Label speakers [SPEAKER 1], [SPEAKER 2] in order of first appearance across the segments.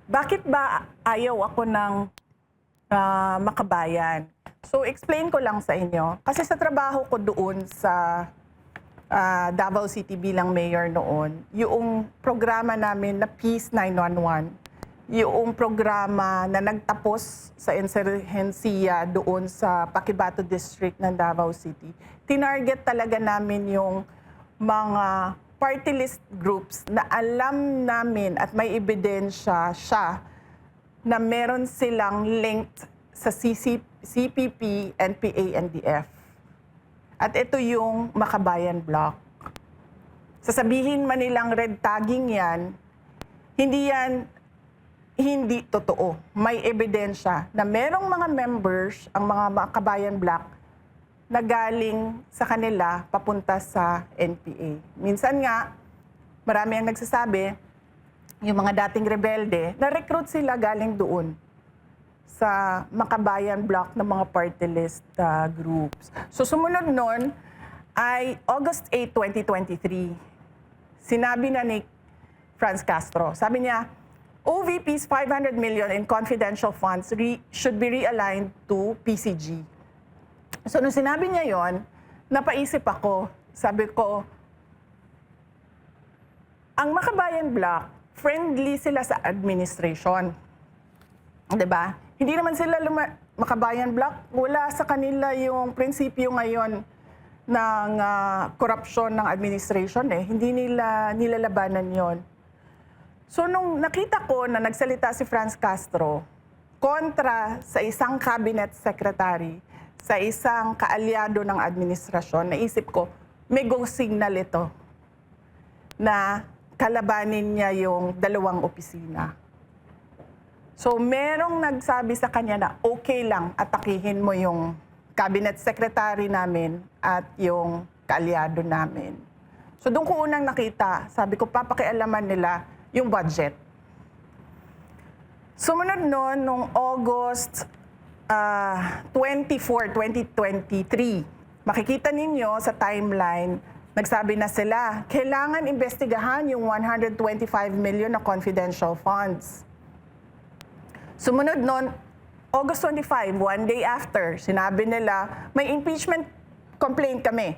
[SPEAKER 1] Bakit ba ayaw ako ng makabayan? So explain ko lang sa inyo. Kasi sa trabaho ko doon sa Davao City bilang mayor noon, yung programa namin na Peace 911, yung programa na nagtapos sa insurhensiya doon sa Paquibato District ng Davao City, tinarget talaga namin yung mga party list groups na alam namin at may ebidensya siya na meron silang linked sa CPP, NPA, NDF. At ito yung Makabayan Block. Sasabihin man nilang red tagging yan, hindi totoo. May ebidensya na merong mga members, ang mga Makabayan Block, na galing sa kanila papunta sa NPA. Minsan nga, marami ang nagsasabi, yung mga dating rebelde, na-recruit sila galing doon sa Makabayan Block ng mga party list groups. So sumunod nun ay August 8, 2023. Sinabi na ni Franz Castro, sabi niya, OVP's 500 million in confidential funds should be realigned to PCG. So nung sinabi niya yon, napaisip ako, sabi ko, ang Makabayan Block, friendly sila sa administration. 'Di ba? Hindi naman sila Makabayan Block, wala sa kanila yung prinsipyo ngayon ng korupsyon ng administration eh. Hindi nila nilalabanan yon. So nung nakita ko na nagsalita si Franz Castro kontra sa isang cabinet secretary, sa isang kaalyado ng administrasyon, naisip ko, may go signal ito na kalabanin niya yung dalawang opisina. So merong nagsabi sa kanya na okay lang atakihin mo yung cabinet secretary namin at yung kaalyado namin. So doon ko unang nakita, sabi ko papakialaman nila yung budget. Sumunod noon, nung August 24, 2023, makikita ninyo sa timeline, nagsabi na sila, kailangan investigahan yung 125 million na confidential funds. Sumunod noon, August 25, one day after, sinabi nila, may impeachment complaint kami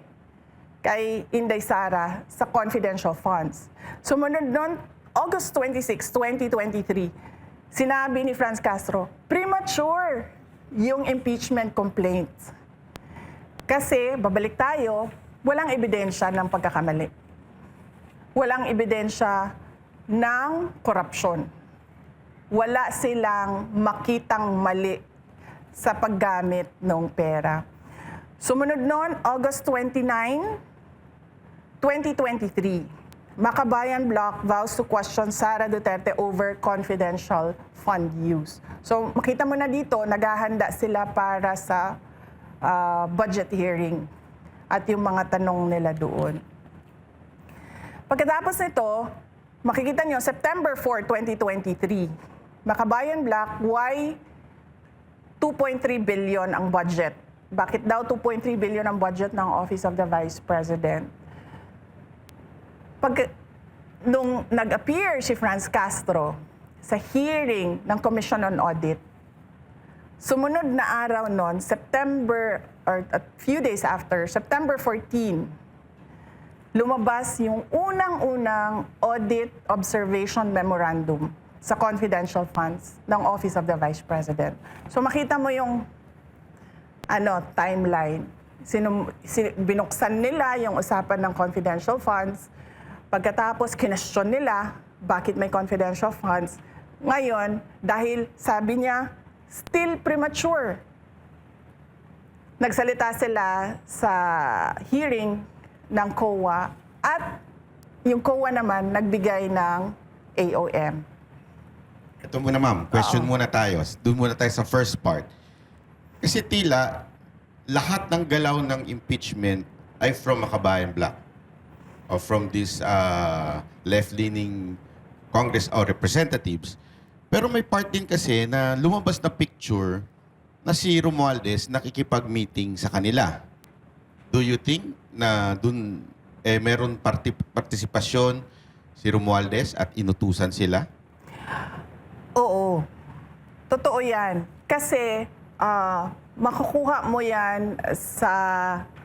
[SPEAKER 1] kay Inday Sara sa confidential funds. Sumunod noon, August 26, 2023, sinabi ni Franz Castro, premature yung impeachment complaint. Kasi, babalik tayo, walang ebidensya ng pagkakamali. Walang ebidensya ng korupsyon. Wala silang makitang mali sa paggamit ng pera. Sumunod noon, August 29, 2023, Makabayan Block vows to question Sara Duterte over confidential fund use. So makita mo na dito, naghahanda sila para sa budget hearing at yung mga tanong nila doon. Pagkatapos nito, makikita nyo, September 4, 2023, Makabayan Block, why 2.3 billion ang budget? Bakit daw 2.3 billion ang budget ng Office of the Vice President? Nung nag-appear si Franz Castro sa hearing ng Commission on Audit, sumunod na araw noon, September, or a few days after, September 14, lumabas yung unang-unang Audit Observation Memorandum sa confidential funds ng Office of the Vice President. So makita mo yung timeline. Binuksan nila yung usapan ng confidential funds. Pagkatapos, kinestyon nila bakit may confidential funds. Ngayon, dahil sabi niya, still premature. Nagsalita sila sa hearing ng COA at yung COA naman nagbigay ng AOM.
[SPEAKER 2] Ito muna ma'am, question muna tayo. Doon muna tayo sa first part. Kasi tila, lahat ng galaw ng impeachment ay from Makabayan Block or from these left-leaning Congress or representatives. Pero may part din kasi na lumabas na picture na si Romualdez nakikipag-meeting sa kanila. Do you think na dun meron partisipasyon si Romualdez at inutusan sila?
[SPEAKER 1] Oo. Totoo yan. Kasi makukuha mo yan sa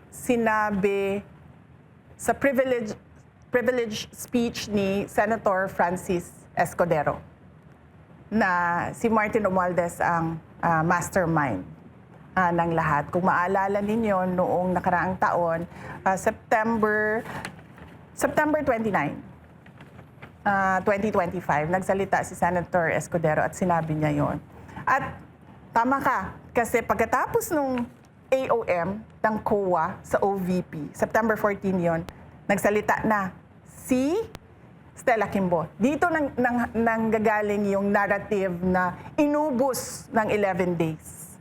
[SPEAKER 1] sinabi, sa privilege speech ni Senator Francis Escudero na si Martin Romualdez ang mastermind ng lahat. Kung maalala ninyo, noong nakaraang taon, September 29, 2025, nagsalita si Senator Escudero at sinabi niya yon. At tama ka, kasi pagkatapos nung AOM ng COA sa OVP, September 14 yon, nagsalita na si Stella Kimbo. Dito nanggagaling yung narrative na inubos ng 11 days.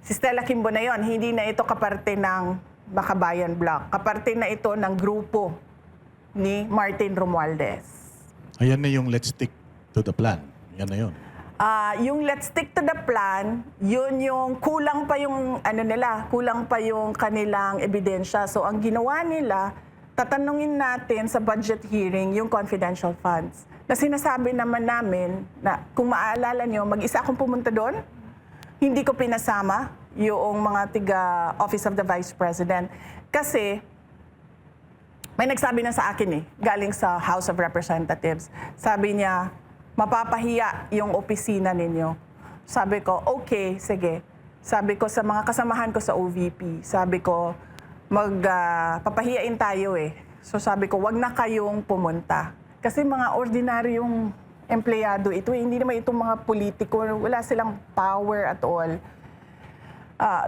[SPEAKER 1] Si Stella Kimbo na yon, hindi na ito kaparte ng Makabayan Bloc. Kaparte na ito ng grupo ni Martin Romualdez.
[SPEAKER 3] Ayan na yung let's stick to the plan. Yan na yun.
[SPEAKER 1] Yung let's stick to the plan, yun yung kulang pa yung kulang pa yung kanilang ebidensya. So ang ginawa nila, tatanungin natin sa budget hearing yung confidential funds. Na sinasabi naman namin na kung maaalala nyo, mag-isa akong pumunta doon, hindi ko pinasama yung mga tiga Office of the Vice President. Kasi may nagsabi na sa akin galing sa House of Representatives. Sabi niya, mapapahiya yung opisina ninyo. Sabi ko, okay, sige. Sabi ko sa mga kasamahan ko sa OVP, sabi ko, papahiyain tayo So sabi ko, wag na kayong pumunta. Kasi mga ordinaryong empleyado ito, hindi naman itong mga politiko, wala silang power at all.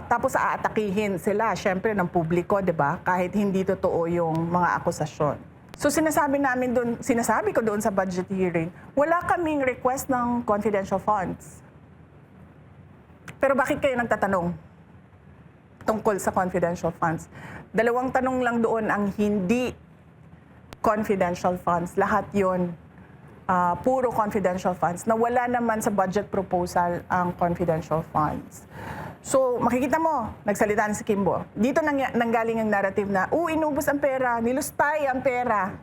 [SPEAKER 1] Tapos aatakihin sila, syempre, ng publiko, di ba? Kahit hindi totoo yung mga akusasyon. So sinasabi ko doon sa budget hearing, wala kaming request ng confidential funds. Pero bakit kayo nagtatanong tungkol sa confidential funds? Dalawang tanong lang doon ang hindi confidential funds. Lahat yun, puro confidential funds, na wala naman sa budget proposal ang confidential funds. So, makikita mo, nagsalita si Kimbo. Dito nanggaling ang narrative na, inubos ang pera, nilustay ang pera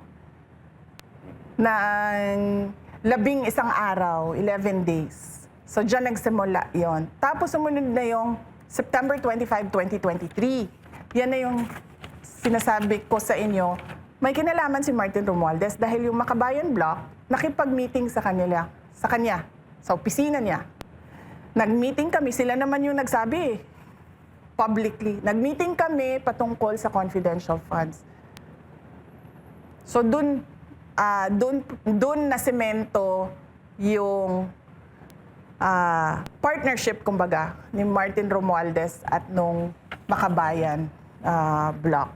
[SPEAKER 1] ng 11 araw, 11 days. So, dyan nagsimula yon. Tapos, sumunod na yung September 25, 2023. Yan na yung sinasabi ko sa inyo. May kinalaman si Martin Romualdez dahil yung Makabayan Bloc nakipag-meeting sa kanya, sa opisina niya. Nag-meeting kami, sila naman yung nagsabi publicly. Nag-meeting kami patungkol sa confidential funds. So dun na semento yung partnership, kumbaga, ni Martin Romualdez at nung Makabayan Bloc.